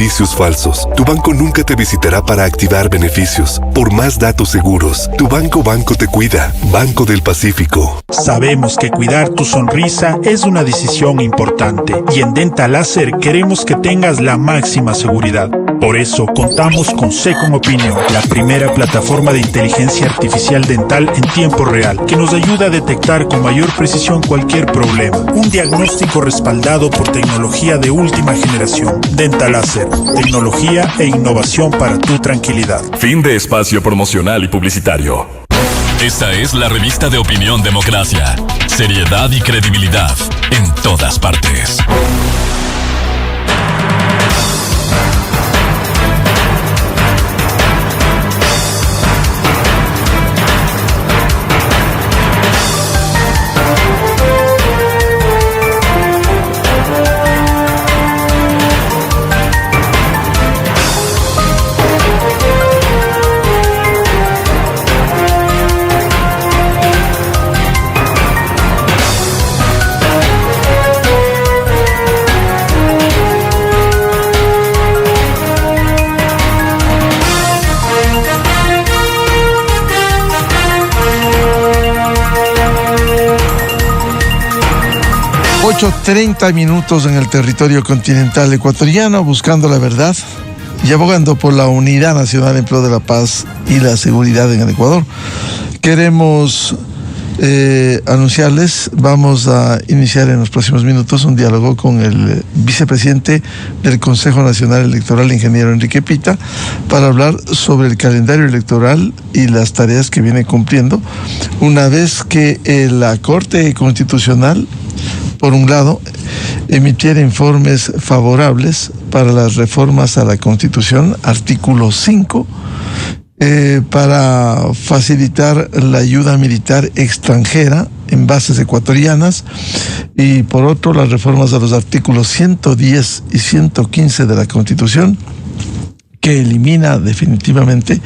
Beneficios falsos. Tu banco nunca te visitará para activar beneficios. Por más datos seguros, tu banco te cuida. Banco del Pacífico. Sabemos que cuidar tu sonrisa es una decisión importante y en Dental Láser queremos que tengas la máxima seguridad. Por eso contamos con Second Opinion, la primera plataforma de inteligencia artificial dental en tiempo real, que nos ayuda a detectar con mayor precisión cualquier problema. Un diagnóstico respaldado por tecnología de última generación. Dental Láser, tecnología e innovación para tu tranquilidad. Fin de espacio promocional y publicitario. Esta es la revista de Opinión Democracia. Seriedad y credibilidad en todas partes. Treinta minutos en el territorio continental ecuatoriano, buscando la verdad y abogando por la unidad nacional en pro de la paz y la seguridad en el Ecuador. Queremos anunciarles, vamos a iniciar en los próximos minutos un diálogo con el vicepresidente del Consejo Nacional Electoral, ingeniero Enrique Pita, para hablar sobre el calendario electoral y las tareas que viene cumpliendo, una vez que la Corte Constitucional, por un lado, emitiera informes favorables para las reformas a la Constitución, artículo 5, para facilitar la ayuda militar extranjera en bases ecuatorianas, y por otro, las reformas a los artículos 110 y 115 de la Constitución, que elimina definitivamente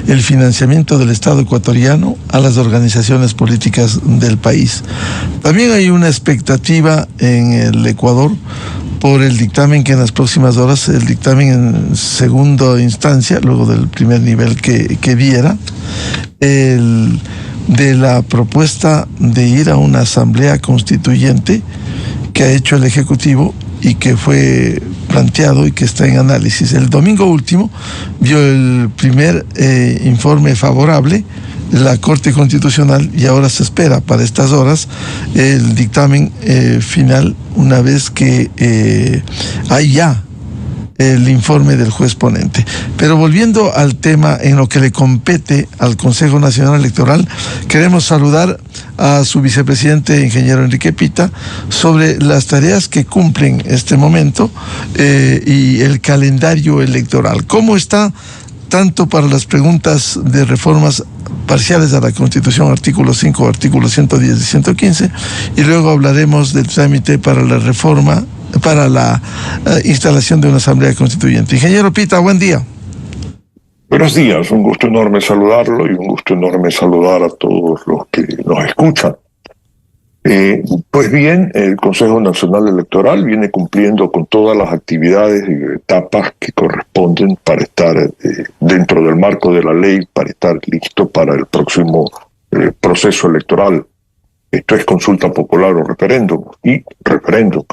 el financiamiento del Estado ecuatoriano a las organizaciones políticas del país. También hay una expectativa en el Ecuador por el dictamen que en las próximas horas, el dictamen en segunda instancia, luego del primer nivel que diera, de la propuesta de ir a una asamblea constituyente que ha hecho el Ejecutivo y que fue planteado y que está en análisis. El domingo último dio el primer informe favorable de la Corte Constitucional y ahora se espera para estas horas el dictamen final, una vez que hay ya el informe del juez ponente. Pero volviendo al tema en lo que le compete al Consejo Nacional Electoral, queremos saludar a su vicepresidente, ingeniero Enrique Pita, sobre las tareas que cumplen este momento y el calendario electoral. ¿Cómo está tanto para las preguntas de reformas parciales a la Constitución, artículo 5, artículos 110 y 115, y luego hablaremos del trámite para la reforma, para la instalación de una asamblea constituyente? Ingeniero Pita, buen día. Buenos días, un gusto enorme saludarlo y un gusto enorme saludar a todos los que nos escuchan. Pues bien, el Consejo Nacional Electoral viene cumpliendo con todas las actividades y etapas que corresponden para estar dentro del marco de la ley, para estar listo para el próximo proceso electoral. Esto es consulta popular o referéndum y referéndum.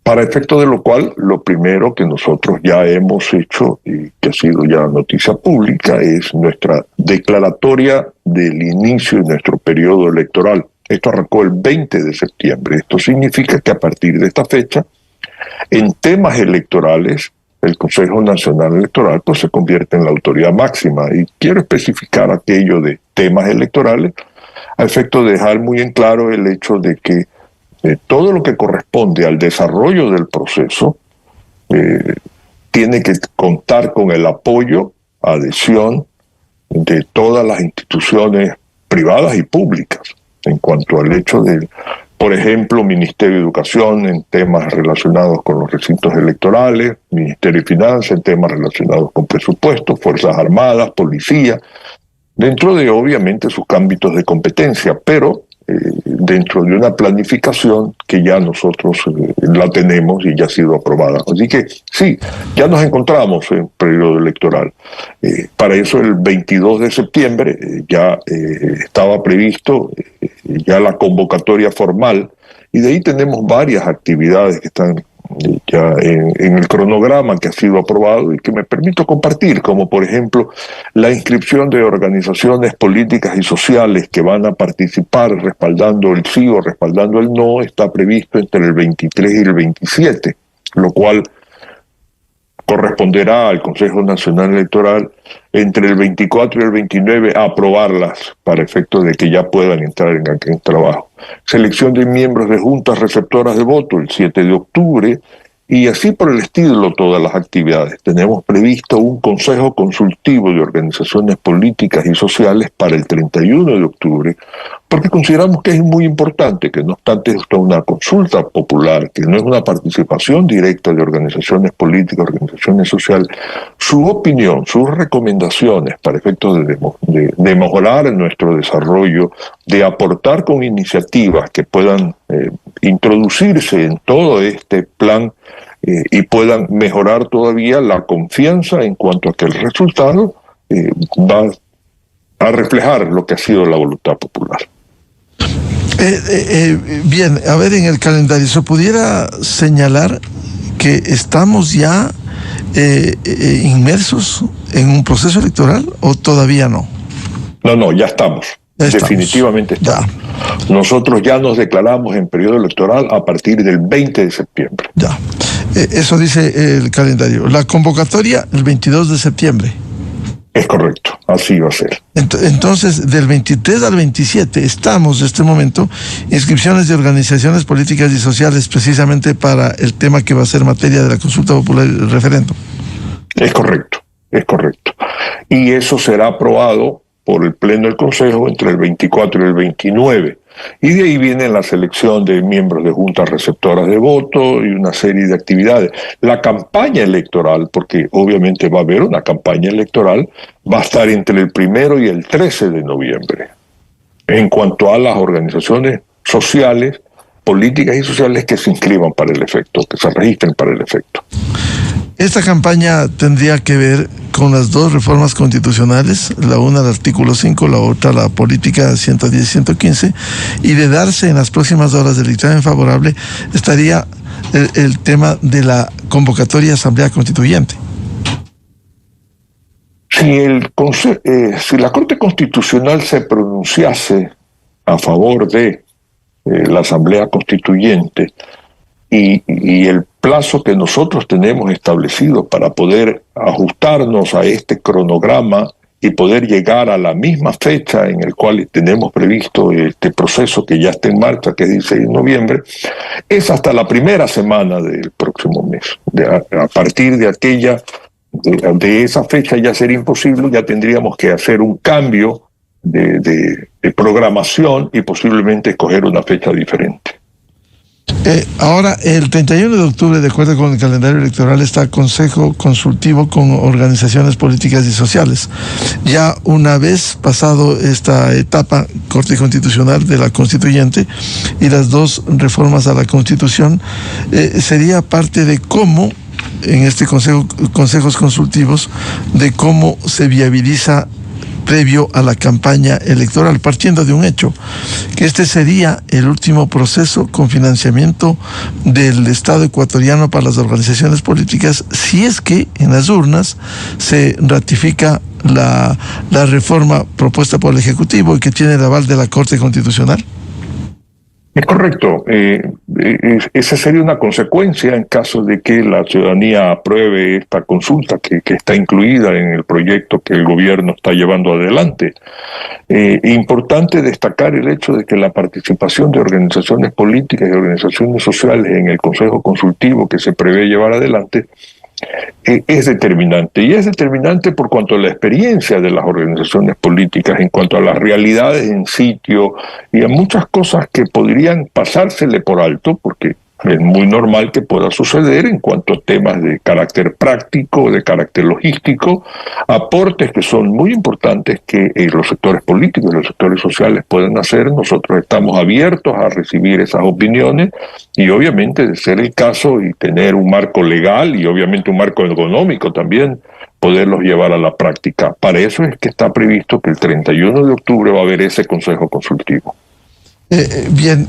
Para efecto de lo cual, lo primero que nosotros ya hemos hecho y que ha sido ya noticia pública es nuestra declaratoria del inicio de nuestro periodo electoral. Esto arrancó el 20 de septiembre. Esto significa que a partir de esta fecha, en temas electorales, el Consejo Nacional Electoral pues se convierte en la autoridad máxima. Y quiero especificar aquello de temas electorales a efecto de dejar muy en claro el hecho de que todo lo que corresponde al desarrollo del proceso tiene que contar con el apoyo, adhesión de todas las instituciones privadas y públicas en cuanto al hecho de, por ejemplo, Ministerio de Educación en temas relacionados con los recintos electorales, Ministerio de Finanzas en temas relacionados con presupuestos, Fuerzas Armadas, Policía, dentro de obviamente sus ámbitos de competencia, pero dentro de una planificación que ya nosotros la tenemos y ya ha sido aprobada. Así que sí, ya nos encontramos en periodo electoral. Para eso el 22 de septiembre ya estaba previsto ya la convocatoria formal, y de ahí tenemos varias actividades que están ya en el cronograma que ha sido aprobado y que me permito compartir, como por ejemplo la inscripción de organizaciones políticas y sociales que van a participar respaldando el sí o respaldando el no. Está previsto entre el 23 y el 27, lo cual corresponderá al Consejo Nacional Electoral entre el 24 y el 29 a aprobarlas para efecto de que ya puedan entrar en aquel trabajo. Selección de miembros de juntas receptoras de voto el 7 de octubre, y así por el estilo todas las actividades. Tenemos previsto un consejo consultivo de organizaciones políticas y sociales para el 31 de octubre, porque consideramos que es muy importante que, no obstante esto es una consulta popular, que no es una participación directa de organizaciones políticas, organizaciones sociales, su opinión, sus recomendaciones para efectos de mejorar nuestro desarrollo, de aportar con iniciativas que puedan introducirse en todo este plan y puedan mejorar todavía la confianza en cuanto a que el resultado va a reflejar lo que ha sido la voluntad popular. Bien, a ver, en el calendario, ¿se pudiera señalar que estamos ya inmersos en un proceso electoral o todavía no? No, ya estamos. Definitivamente estamos. Ya. Nosotros ya nos declaramos en periodo electoral a partir del 20 de septiembre. Ya. Eso dice el calendario. La convocatoria el 22 de septiembre. Es correcto, así va a ser. Entonces, del 23 al 27 estamos en este momento inscripciones de organizaciones políticas y sociales precisamente para el tema que va a ser materia de la consulta popular y el referéndum. Es correcto. Y eso será aprobado por el Pleno del Consejo entre el 24 y el 29. Y de ahí viene la selección de miembros de juntas receptoras de voto y una serie de actividades. La campaña electoral, porque obviamente va a haber una campaña electoral, va a estar entre el 1 y el 13 de noviembre. En cuanto a las organizaciones sociales, políticas y sociales que se inscriban para el efecto, que se registren para el efecto. Esta campaña tendría que ver con las dos reformas constitucionales, la una el artículo 5, la otra la política 110 y 115, y de darse en las próximas horas del dictamen favorable estaría el tema de la convocatoria Asamblea Constituyente. Si la Corte Constitucional se pronunciase a favor de la Asamblea Constituyente y el plazo que nosotros tenemos establecido para poder ajustarnos a este cronograma y poder llegar a la misma fecha en el cual tenemos previsto este proceso que ya está en marcha, que es 16 de noviembre, es hasta la primera semana del próximo mes. A partir de de esa fecha ya sería imposible, ya tendríamos que hacer un cambio de programación y posiblemente escoger una fecha diferente. Ahora, el 31 de octubre, de acuerdo con el calendario electoral, está Consejo Consultivo con organizaciones políticas y sociales. Ya una vez pasado esta etapa, Corte Constitucional de la Constituyente y las dos reformas a la Constitución, sería parte de cómo, en este consejos consultivos, de cómo se viabiliza previo a la campaña electoral, partiendo de un hecho, que este sería el último proceso con financiamiento del Estado ecuatoriano para las organizaciones políticas, si es que en las urnas se ratifica la reforma propuesta por el Ejecutivo y que tiene el aval de la Corte Constitucional. Es correcto. Esa sería una consecuencia en caso de que la ciudadanía apruebe esta consulta que está incluida en el proyecto que el gobierno está llevando adelante. Importante destacar el hecho de que la participación de organizaciones políticas y organizaciones sociales en el Consejo Consultivo que se prevé llevar adelante es determinante, y es determinante por cuanto a la experiencia de las organizaciones políticas, en cuanto a las realidades en sitio y a muchas cosas que podrían pasársele por alto, porque Es muy normal que pueda suceder en cuanto a temas de carácter práctico, de carácter logístico, aportes que son muy importantes que los sectores políticos y los sectores sociales pueden hacer. Nosotros estamos abiertos a recibir esas opiniones y obviamente, de ser el caso y tener un marco legal y obviamente un marco económico también, poderlos llevar a la práctica. Para eso es que está previsto que el 31 de octubre va a haber ese consejo consultivo. Bien,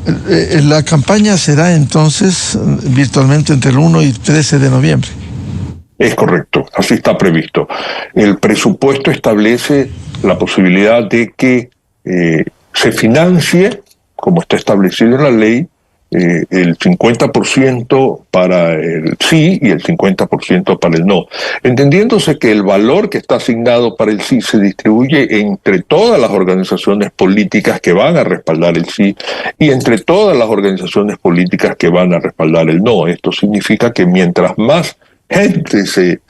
la campaña será entonces virtualmente entre el 1 y 13 de noviembre. Es correcto, así está previsto. El presupuesto establece la posibilidad de que se financie, como está establecido en la ley, el 50% para el sí y el 50% para el no, entendiéndose que el valor que está asignado para el sí se distribuye entre todas las organizaciones políticas que van a respaldar el sí y entre todas las organizaciones políticas que van a respaldar el no. Esto significa que mientras más gente se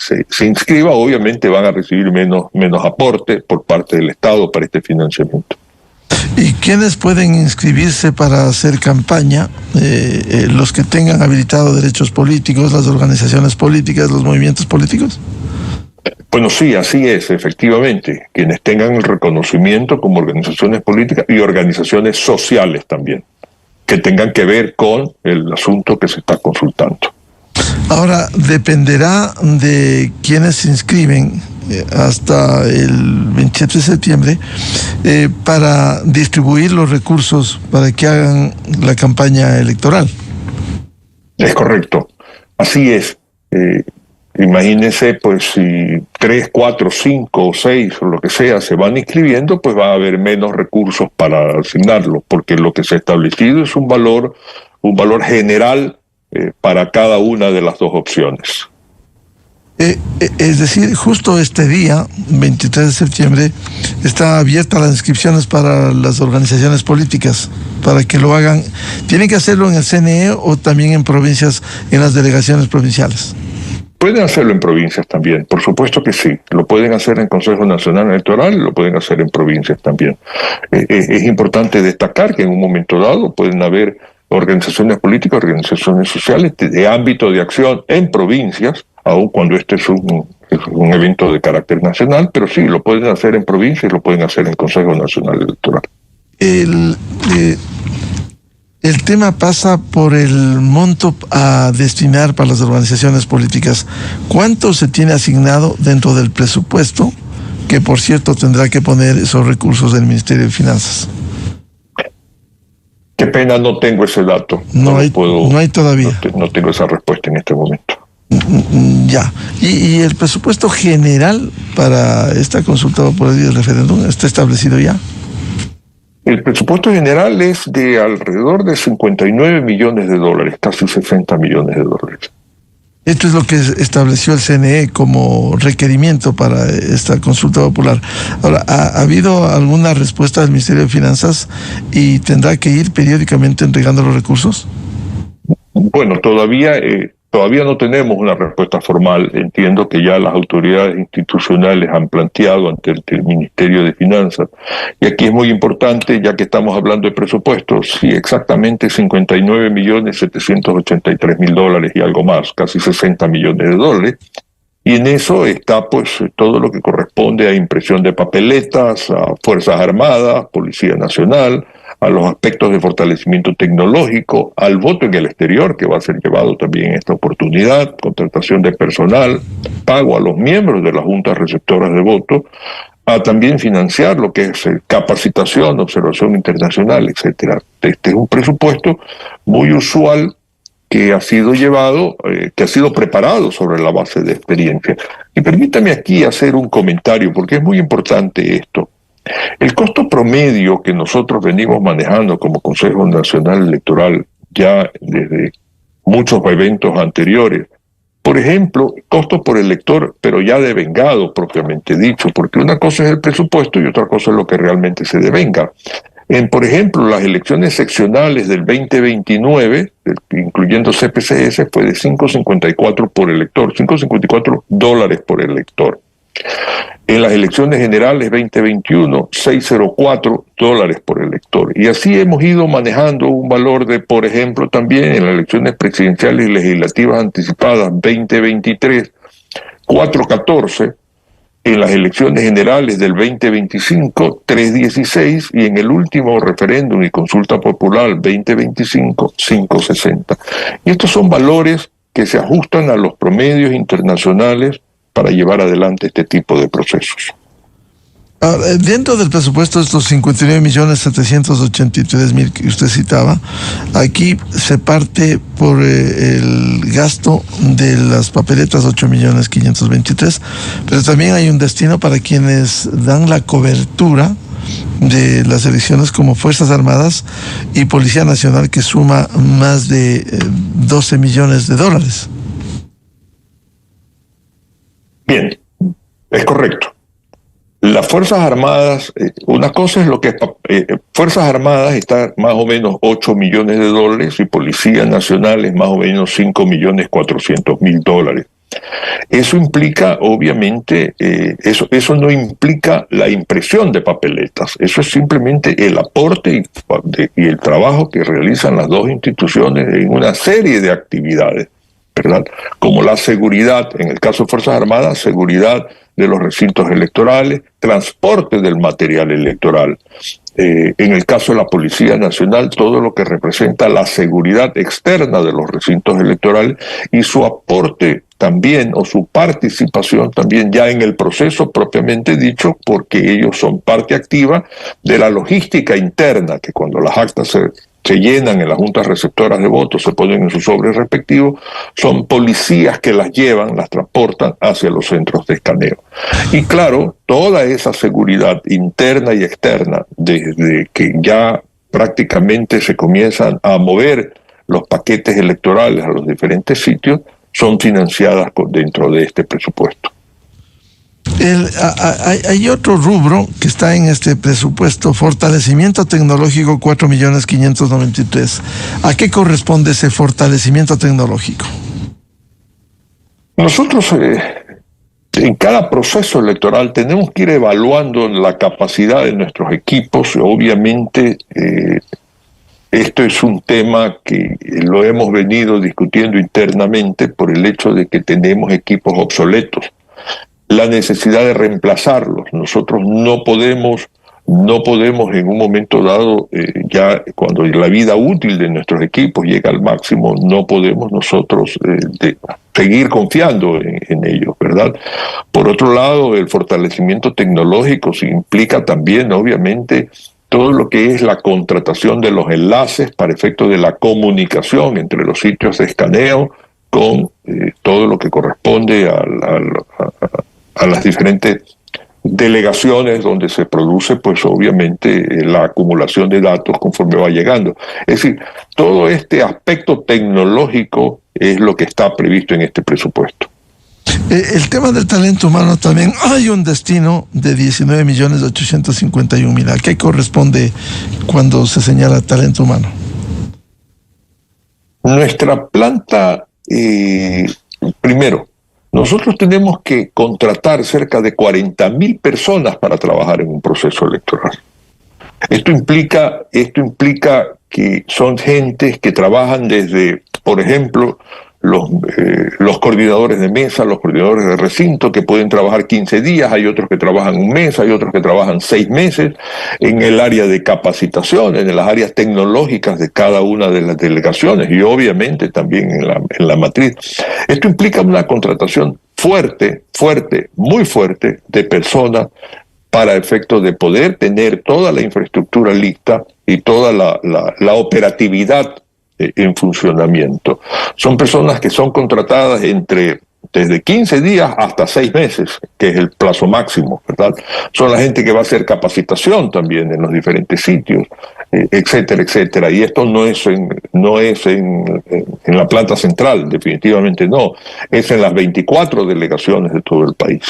inscriba, obviamente van a recibir menos aporte por parte del Estado para este financiamiento. ¿Y quiénes pueden inscribirse para hacer campaña? ¿Los que tengan habilitado derechos políticos, las organizaciones políticas, los movimientos políticos? Bueno, sí, así es, efectivamente. Quienes tengan el reconocimiento como organizaciones políticas y organizaciones sociales también, que tengan que ver con el asunto que se está consultando. Ahora, dependerá de quienes se inscriben hasta el 27 de septiembre para distribuir los recursos para que hagan la campaña electoral. Es correcto, así es. Imagínense, pues si 3, 4, 5 o 6 o lo que sea se van inscribiendo, pues va a haber menos recursos para asignarlos, porque lo que se ha establecido es un valor general para cada una de las dos opciones. Es decir, justo este día, 23 de septiembre, está abierta las inscripciones para las organizaciones políticas, para que lo hagan. ¿Tienen que hacerlo en el CNE o también en provincias, en las delegaciones provinciales? Pueden hacerlo en provincias también, por supuesto que sí. Lo pueden hacer en Consejo Nacional Electoral y lo pueden hacer en provincias también. Es importante destacar que en un momento dado pueden haber organizaciones políticas, organizaciones sociales de ámbito de acción en provincias, aun cuando este es un evento de carácter nacional, pero sí, lo pueden hacer en provincias y lo pueden hacer en Consejo Nacional Electoral. El tema pasa por el monto a destinar para las organizaciones políticas. ¿Cuánto se tiene asignado dentro del presupuesto, que por cierto tendrá que poner esos recursos del Ministerio de Finanzas? Qué pena, no tengo ese dato. No hay todavía. No tengo esa respuesta en este momento. Ya. ¿Y el presupuesto general para esta consulta popular y el referéndum está establecido ya? El presupuesto general es de alrededor de 59 millones de dólares, casi 60 millones de dólares. Esto es lo que estableció el CNE como requerimiento para esta consulta popular. Ahora, ¿ha habido alguna respuesta del Ministerio de Finanzas y tendrá que ir periódicamente entregando los recursos? Bueno, todavía no tenemos una respuesta formal. Entiendo que ya las autoridades institucionales han planteado ante el Ministerio de Finanzas. Y aquí es muy importante, ya que estamos hablando de presupuestos, sí, exactamente 59.783.000 dólares y algo más, casi 60 millones de dólares. Y en eso está pues todo lo que corresponde a impresión de papeletas, a Fuerzas Armadas, Policía Nacional, a los aspectos de fortalecimiento tecnológico, al voto en el exterior, que va a ser llevado también en esta oportunidad, contratación de personal, pago a los miembros de las juntas receptoras de voto, a también financiar lo que es capacitación, observación internacional, etcétera. Este es un presupuesto muy usual que ha sido llevado, que ha sido preparado sobre la base de experiencia. Y permítame aquí hacer un comentario, porque es muy importante esto. El costo promedio que nosotros venimos manejando como Consejo Nacional Electoral ya desde muchos eventos anteriores, por ejemplo, costo por elector, pero ya devengado propiamente dicho, porque una cosa es el presupuesto y otra cosa es lo que realmente se devenga. Por ejemplo, las elecciones seccionales del 2029, incluyendo CPCS, fue de $5.54 por elector, $5.54 por elector. En las elecciones generales 2021, $6.04 por elector. Y así hemos ido manejando un valor de, por ejemplo, también en las elecciones presidenciales y legislativas anticipadas 2023, $4.14. En las elecciones generales del 2025, $3.16, y en el último referéndum y consulta popular 2025, $5.60. Y estos son valores que se ajustan a los promedios internacionales para llevar adelante este tipo de procesos. Ahora, dentro del presupuesto de estos 59.783.000 que usted citaba, aquí se parte por el gasto de las papeletas 8.523.000, pero también hay un destino para quienes dan la cobertura de las elecciones como Fuerzas Armadas y Policía Nacional, que suma más de $12 millones. Bien, es correcto. Las Fuerzas Armadas, una cosa es lo que Fuerzas Armadas está más o menos $8 millones y Policía Nacional es más o menos $5.400.000. Eso implica, obviamente, eso no implica la impresión de papeletas, eso es simplemente el aporte y el trabajo que realizan las dos instituciones en una serie de actividades, ¿verdad? Como la seguridad, en el caso de Fuerzas Armadas, seguridad de los recintos electorales, transporte del material electoral. En el caso de la Policía Nacional, todo lo que representa la seguridad externa de los recintos electorales y su aporte también, o su participación también ya en el proceso propiamente dicho, porque ellos son parte activa de la logística interna, que cuando las actas se llenan en las juntas receptoras de votos, se ponen en sus sobres respectivos, son policías que las llevan, las transportan hacia los centros de escaneo. Y claro, toda esa seguridad interna y externa, desde que ya prácticamente se comienzan a mover los paquetes electorales a los diferentes sitios, son financiadas dentro de este presupuesto. Hay otro rubro que está en este presupuesto, fortalecimiento tecnológico, 4.593.000. ¿A qué corresponde ese fortalecimiento tecnológico? Nosotros en cada proceso electoral tenemos que ir evaluando la capacidad de nuestros equipos. Obviamente esto es un tema que lo hemos venido discutiendo internamente por el hecho de que tenemos equipos obsoletos. La necesidad de reemplazarlos. Nosotros no podemos en un momento dado, ya cuando la vida útil de nuestros equipos llega al máximo, no podemos nosotros seguir confiando en ellos, ¿verdad? Por otro lado, el fortalecimiento tecnológico implica también, obviamente, todo lo que es la contratación de los enlaces para efecto de la comunicación entre los sitios de escaneo con todo lo que corresponde a las diferentes delegaciones donde se produce, pues obviamente, la acumulación de datos conforme va llegando. Es decir, todo este aspecto tecnológico es lo que está previsto en este presupuesto. El tema del talento humano también, hay un destino de 19.851.000. ¿A qué corresponde cuando se señala talento humano? Nuestra planta, primero, nosotros tenemos que contratar cerca de 40.000 personas para trabajar en un proceso electoral. Esto implica que son gentes que trabajan desde, por ejemplo, los coordinadores de mesa, los coordinadores de recinto, que pueden trabajar 15 días, hay otros que trabajan un mes, hay otros que trabajan 6 meses, en el área de capacitación, en las áreas tecnológicas de cada una de las delegaciones y obviamente también en la matriz. Esto implica una contratación fuerte, muy fuerte de personas para efecto de poder tener toda la infraestructura lista y toda la operatividad en funcionamiento. Son personas que son contratadas desde 15 días hasta 6 meses, que es el plazo máximo, ¿verdad? Son la gente que va a hacer capacitación también en los diferentes sitios, etcétera, etcétera. Y esto no es en la planta central, definitivamente no. Es en las 24 delegaciones de todo el país.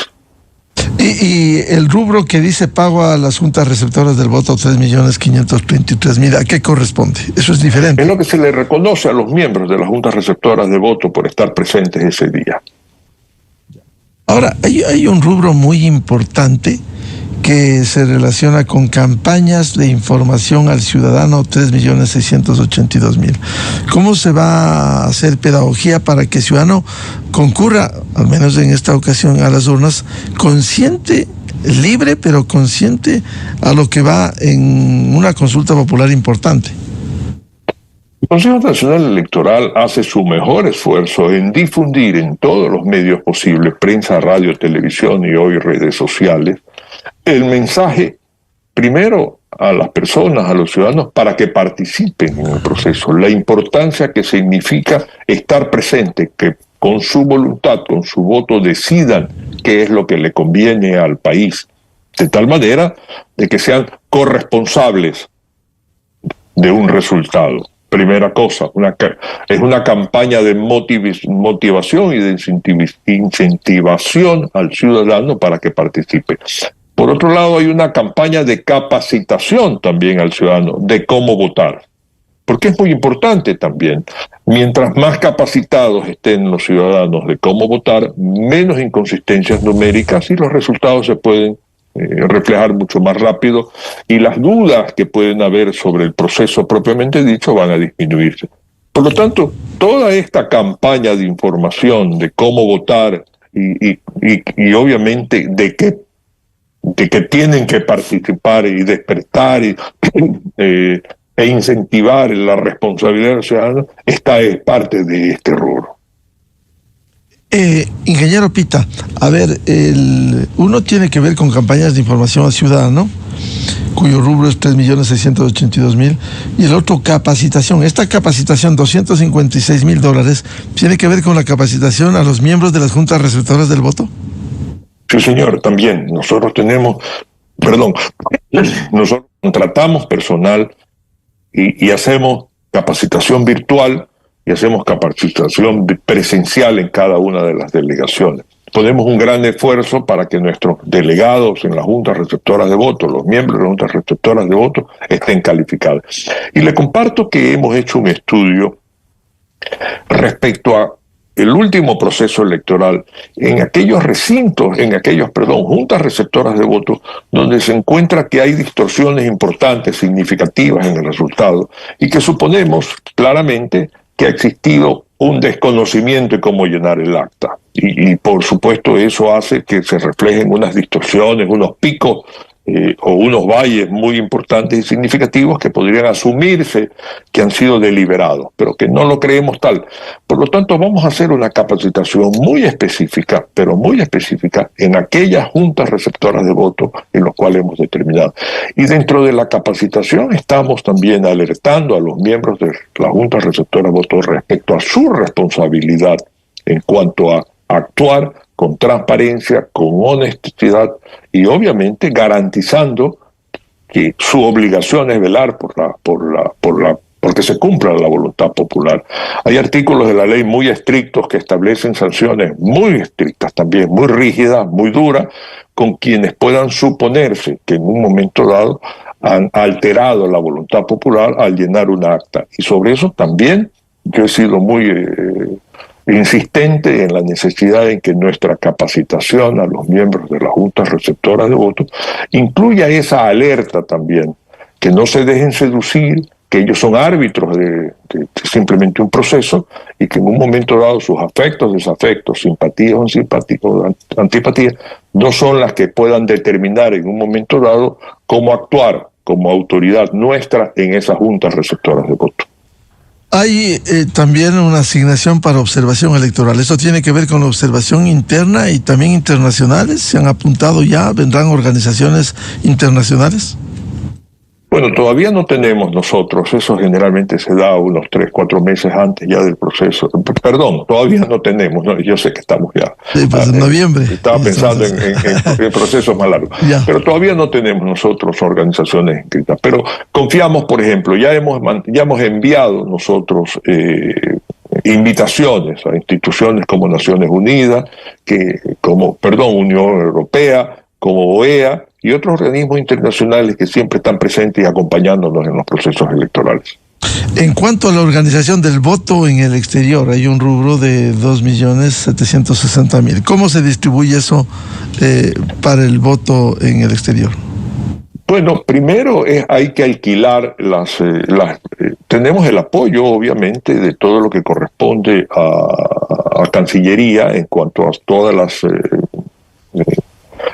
Y el rubro que dice pago a las juntas receptoras del voto, 3.533.000, ¿a qué corresponde? Eso es diferente. Es lo que se le reconoce a los miembros de las juntas receptoras de voto por estar presentes ese día. Ahora, hay un rubro muy importante que se relaciona con campañas de información al ciudadano, 3.682.000. ¿Cómo se va a hacer pedagogía para que el ciudadano concurra, al menos en esta ocasión, a las urnas, consciente, libre, pero consciente a lo que va en una consulta popular importante? El Consejo Nacional Electoral hace su mejor esfuerzo en difundir en todos los medios posibles, prensa, radio, televisión y hoy redes sociales, el mensaje, primero a las personas, a los ciudadanos, para que participen en el proceso, la importancia que significa estar presente, que con su voluntad, con su voto decidan qué es lo que le conviene al país, de tal manera de que sean corresponsables de un resultado. Primera cosa, es una campaña de motivación y de incentivación al ciudadano para que participe. Por otro lado, hay una campaña de capacitación también al ciudadano de cómo votar, porque es muy importante también. Mientras más capacitados estén los ciudadanos de cómo votar, menos inconsistencias numéricas y los resultados se pueden reflejar mucho más rápido y las dudas que pueden haber sobre el proceso propiamente dicho van a disminuirse. Por lo tanto, toda esta campaña de información de cómo votar y obviamente de que tienen que participar y despertar e incentivar la responsabilidad del ciudadano, esta es parte de este rubro. Ingeniero Pita, a ver, uno tiene que ver con campañas de información al ciudadano, cuyo rubro es 3.682.000, y el otro capacitación. Esta capacitación, $256.000, ¿tiene que ver con la capacitación a los miembros de las juntas receptoras del voto? Sí, señor, también. Nosotros contratamos personal y hacemos capacitación virtual y hacemos capacitación presencial en cada una de las delegaciones. Ponemos un gran esfuerzo para que nuestros delegados en las juntas receptoras de voto, los miembros de las juntas receptoras de voto, estén calificados. Y le comparto que hemos hecho un estudio respecto a el último proceso electoral en aquellos juntas receptoras de voto, donde se encuentra que hay distorsiones importantes, significativas en el resultado, y que suponemos claramente que ha existido un desconocimiento de cómo llenar el acta. Y por supuesto eso hace que se reflejen unas distorsiones, unos picos o unos valles muy importantes y significativos que podrían asumirse que han sido deliberados, pero que no lo creemos tal. Por lo tanto, vamos a hacer una capacitación muy específica, pero muy específica, en aquellas juntas receptoras de voto en las cuales hemos determinado. Y dentro de la capacitación estamos también alertando a los miembros de las juntas receptoras de voto respecto a su responsabilidad en cuanto a actuar con transparencia, con honestidad y obviamente garantizando que su obligación es velar porque se cumpla la voluntad popular. Hay artículos de la ley muy estrictos que establecen sanciones muy estrictas también, muy rígidas, muy duras, con quienes puedan suponerse que en un momento dado han alterado la voluntad popular al llenar un acta. Y sobre eso también yo he sido muy insistente en la necesidad en que nuestra capacitación a los miembros de las juntas receptoras de voto incluya esa alerta también, que no se dejen seducir, que ellos son árbitros de simplemente un proceso y que en un momento dado sus afectos, desafectos, simpatías o antipatías no son las que puedan determinar en un momento dado cómo actuar como autoridad nuestra en esas juntas receptoras de voto. Hay también una asignación para observación electoral. ¿Esto tiene que ver con la observación interna y también internacionales? ¿Se han apuntado ya? ¿Vendrán organizaciones internacionales? Bueno, todavía no tenemos nosotros, eso generalmente se da unos 3, 4 meses antes ya del proceso. Perdón, todavía no tenemos, ¿no? Yo sé que estamos ya. Sí, pues en noviembre. Estaba pensando en procesos más largos. Pero todavía no tenemos nosotros organizaciones inscritas. Pero confiamos, por ejemplo, ya hemos enviado nosotros invitaciones a instituciones como Naciones Unidas, Unión Europea, como OEA, y otros organismos internacionales que siempre están presentes y acompañándonos en los procesos electorales. En cuanto a la organización del voto en el exterior, hay un rubro de 2.760.000. ¿Cómo se distribuye eso para el voto en el exterior? Bueno, primero hay que alquilar tenemos el apoyo, obviamente, de todo lo que corresponde a Cancillería en cuanto a todas las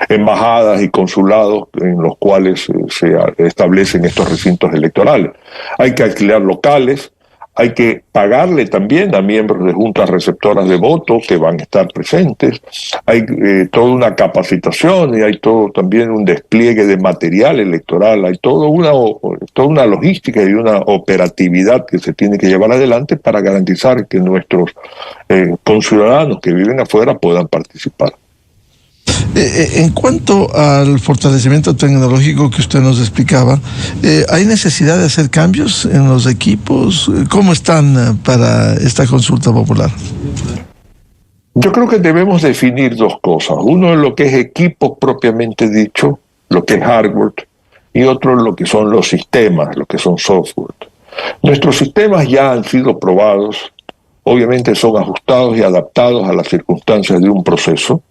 embajadas y consulados en los cuales se establecen estos recintos electorales. Hay que alquilar locales, hay que pagarle también a miembros de juntas receptoras de voto que van a estar presentes, hay toda una capacitación y hay todo también un despliegue de material electoral, hay toda una logística y una operatividad que se tiene que llevar adelante para garantizar que nuestros conciudadanos que viven afuera puedan participar. En cuanto al fortalecimiento tecnológico que usted nos explicaba, ¿hay necesidad de hacer cambios en los equipos? ¿Cómo están para esta consulta popular? Yo creo que debemos definir dos cosas. Uno es lo que es equipo propiamente dicho, lo que es hardware, y otro es lo que son los sistemas, lo que son software. Nuestros sistemas ya han sido probados, obviamente son ajustados y adaptados a las circunstancias de un proceso.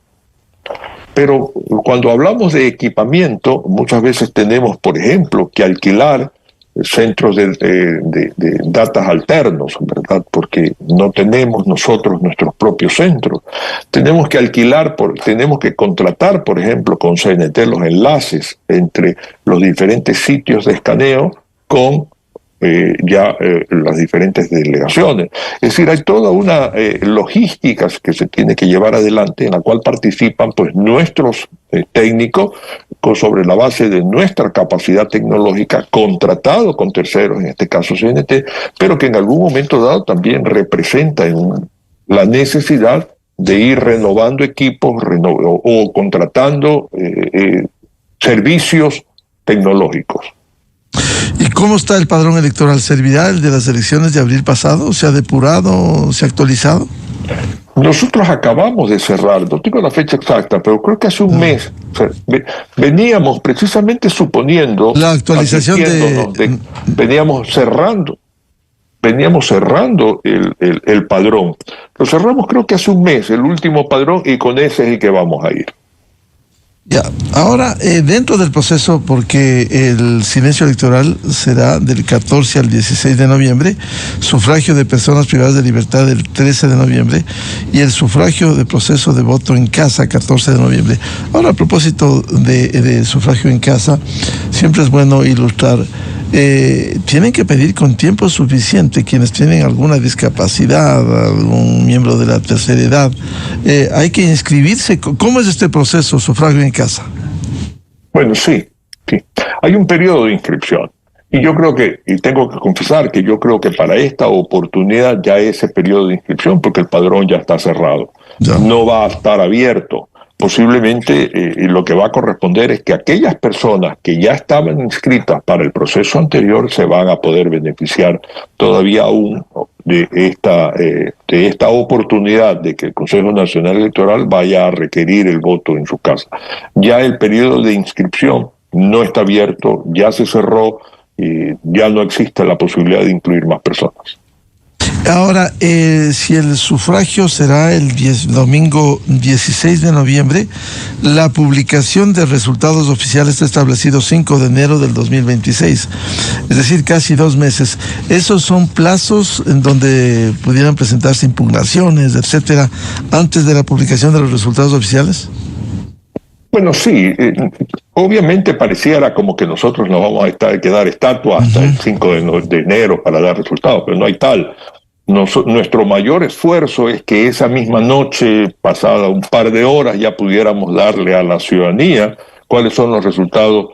Pero cuando hablamos de equipamiento, muchas veces tenemos, por ejemplo, que alquilar centros de datos alternos, ¿verdad? Porque no tenemos nosotros nuestros propios centros. Tenemos que tenemos que contratar, por ejemplo, con CNT los enlaces entre los diferentes sitios de escaneo con las diferentes delegaciones. Es decir, hay toda una logística que se tiene que llevar adelante en la cual participan pues nuestros técnicos sobre la base de nuestra capacidad tecnológica, contratado con terceros, en este caso CNT, pero que en algún momento dado también representa la necesidad de ir renovando equipos o contratando servicios tecnológicos. ¿Y cómo está el padrón electoral? ¿Servirá el de las elecciones de abril pasado? ¿Se ha depurado? ¿Se ha actualizado? Nosotros acabamos de cerrar, no tengo la fecha exacta, pero creo que hace un mes veníamos precisamente suponiendo la actualización veníamos cerrando el padrón. Lo cerramos creo que hace un mes, el último padrón, y con ese es el que vamos a ir. Ya, ahora dentro del proceso, porque el silencio electoral será del 14 al 16 de noviembre, sufragio de personas privadas de libertad del 13 de noviembre y el sufragio de proceso de voto en casa 14 de noviembre. Ahora, a propósito de sufragio en casa, siempre es bueno ilustrar. Tienen que pedir con tiempo suficiente quienes tienen alguna discapacidad, algún miembro de la tercera edad. Hay que inscribirse. ¿Cómo es este proceso, sufragio en casa? Bueno, sí. Hay un periodo de inscripción. Y yo creo y tengo que confesar que yo creo que para esta oportunidad ya ese periodo de inscripción, porque el padrón ya está cerrado, no va a estar abierto. Posiblemente lo que va a corresponder es que aquellas personas que ya estaban inscritas para el proceso anterior se van a poder beneficiar todavía aún de esta oportunidad de que el Consejo Nacional Electoral vaya a requerir el voto en su casa. Ya el periodo de inscripción no está abierto, ya se cerró y ya no existe la posibilidad de incluir más personas. Ahora, si el sufragio será el domingo 16 de noviembre, la publicación de resultados oficiales está establecido 5 de enero del 2026, es decir, casi 2 meses. ¿Esos son plazos en donde pudieran presentarse impugnaciones, etcétera, antes de la publicación de los resultados oficiales? Bueno, sí, obviamente pareciera como que nosotros nos vamos a quedar estatuas hasta el 5 de enero para dar resultados, pero no hay tal. Nuestro mayor esfuerzo es que esa misma noche, pasada un par de horas, ya pudiéramos darle a la ciudadanía cuáles son los resultados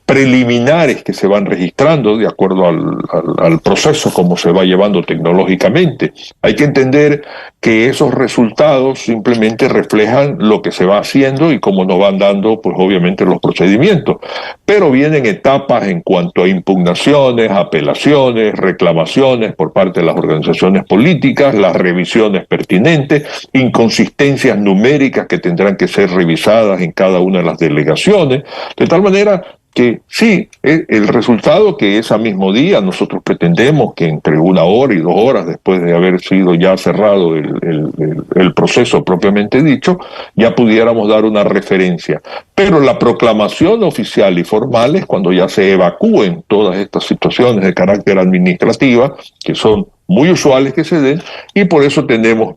preliminares que se van registrando de acuerdo al proceso como se va llevando tecnológicamente. Hay que entender que esos resultados simplemente reflejan lo que se va haciendo y cómo nos van dando, pues obviamente, los procedimientos. Pero vienen etapas en cuanto a impugnaciones, apelaciones, reclamaciones por parte de las organizaciones políticas, las revisiones pertinentes, inconsistencias numéricas que tendrán que ser revisadas en cada una de las delegaciones, de tal manera que sí, el resultado que ese mismo día nosotros pretendemos que entre 1 hora y 2 horas después de haber sido ya cerrado el proceso propiamente dicho, ya pudiéramos dar una referencia. Pero la proclamación oficial y formal es cuando ya se evacúen todas estas situaciones de carácter administrativa, que son muy usuales que se den, y por eso tenemos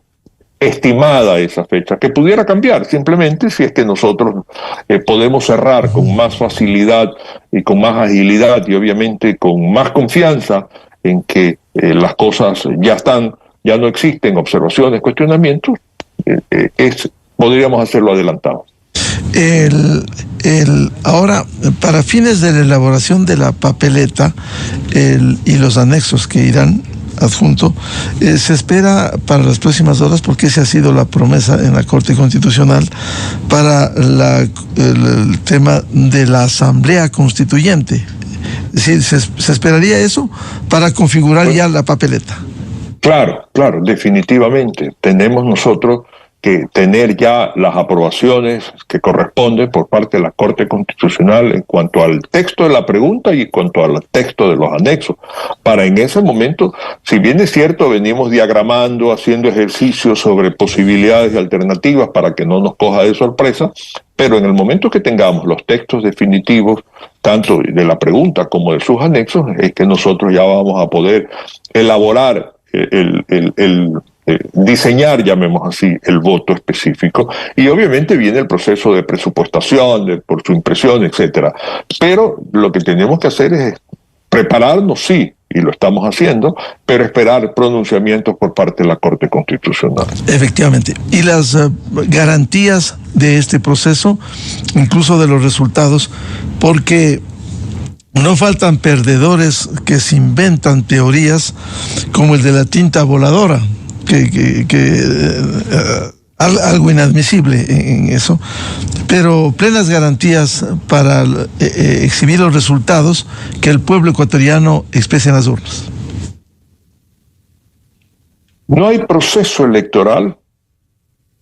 estimada esa fecha, que pudiera cambiar simplemente si es que nosotros podemos cerrar con más facilidad y con más agilidad y obviamente con más confianza en que las cosas ya están, ya no existen observaciones, cuestionamientos, podríamos hacerlo adelantado. Ahora, para fines de la elaboración de la papeleta y los anexos que irán adjunto, se espera para las próximas horas, porque esa ha sido la promesa en la Corte Constitucional, para el tema de la Asamblea Constituyente. Es decir, ¿se esperaría eso para configurar ya la papeleta? Claro, definitivamente. Tenemos nosotros que tener ya las aprobaciones que corresponden por parte de la Corte Constitucional en cuanto al texto de la pregunta y en cuanto al texto de los anexos, para en ese momento, si bien es cierto, venimos diagramando, haciendo ejercicios sobre posibilidades y alternativas para que no nos coja de sorpresa, pero en el momento que tengamos los textos definitivos, tanto de la pregunta como de sus anexos, es que nosotros ya vamos a poder elaborar diseñar, llamemos así, el voto específico, y obviamente viene el proceso de presupuestación, por su impresión, etcétera. Pero lo que tenemos que hacer es prepararnos, sí, y lo estamos haciendo, pero esperar pronunciamientos por parte de la Corte Constitucional. Efectivamente. Y las garantías de este proceso, incluso de los resultados, porque no faltan perdedores que se inventan teorías como el de la tinta voladora, algo inadmisible en eso, pero plenas garantías para exhibir los resultados que el pueblo ecuatoriano exprese en las urnas. No hay proceso electoral,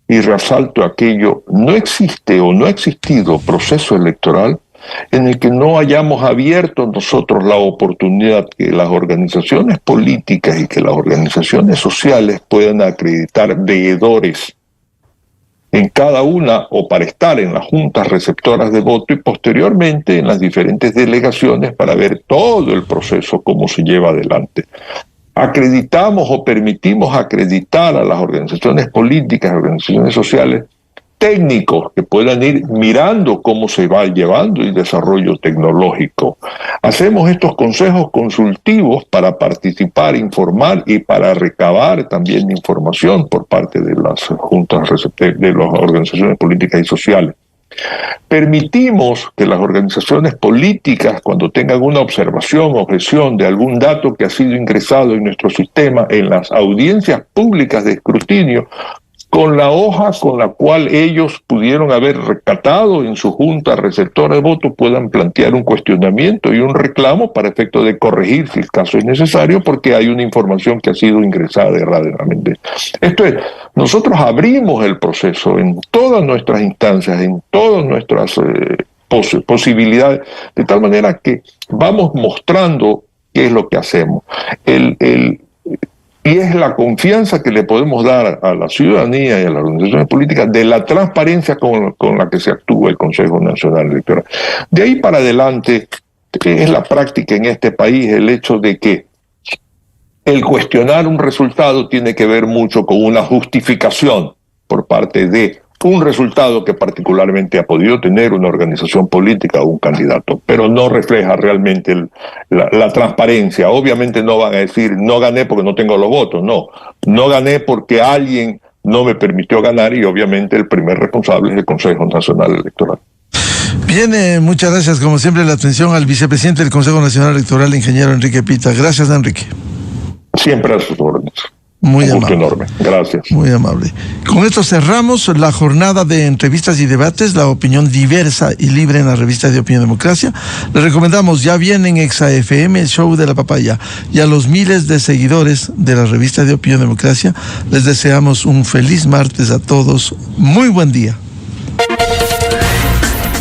y resalto aquello, no existe o no ha existido proceso electoral en el que no hayamos abierto nosotros la oportunidad que las organizaciones políticas y que las organizaciones sociales puedan acreditar veedores en cada una o para estar en las juntas receptoras de voto y posteriormente en las diferentes delegaciones para ver todo el proceso, cómo se lleva adelante. Acreditamos o permitimos acreditar a las organizaciones políticas, organizaciones sociales, técnicos que puedan ir mirando cómo se va llevando el desarrollo tecnológico. Hacemos estos consejos consultivos para participar, informar y para recabar también información por parte de las juntas de las organizaciones políticas y sociales. Permitimos que las organizaciones políticas, cuando tengan una observación o objeción de algún dato que ha sido ingresado en nuestro sistema, en las audiencias públicas de escrutinio, con la hoja con la cual ellos pudieron haber recatado en su junta receptora de voto, puedan plantear un cuestionamiento y un reclamo para efecto de corregir si el caso es necesario, porque hay una información que ha sido ingresada erróneamente. Esto es, nosotros abrimos el proceso en todas nuestras instancias, en todas nuestras posibilidades, de tal manera que vamos mostrando qué es lo que hacemos. Y es la confianza que le podemos dar a la ciudadanía y a las organizaciones políticas de la transparencia con la que se actúa el Consejo Nacional Electoral. De ahí para adelante es la práctica en este país el hecho de que el cuestionar un resultado tiene que ver mucho con una justificación por parte de un resultado que particularmente ha podido tener una organización política o un candidato, pero no refleja realmente la transparencia. Obviamente no van a decir, no gané porque no tengo los votos, no gané porque alguien no me permitió ganar, y obviamente el primer responsable es el Consejo Nacional Electoral. Bien, muchas gracias, como siempre, la atención al vicepresidente del Consejo Nacional Electoral, ingeniero Enrique Pita. Gracias, Enrique. Siempre a sus órdenes. Muy Un amable. gusto enorme. Gracias. Muy amable. Con esto cerramos la jornada de entrevistas y debates, la opinión diversa y libre en la revista de Opinión Democracia. Les recomendamos, ya viene en Exa FM el show de la papaya, y a los miles de seguidores de la revista de Opinión Democracia les deseamos un feliz martes a todos. Muy buen día.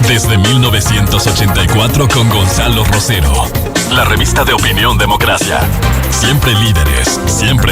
Desde 1984 con Gonzalo Rosero. La revista de Opinión Democracia. Siempre líderes, siempre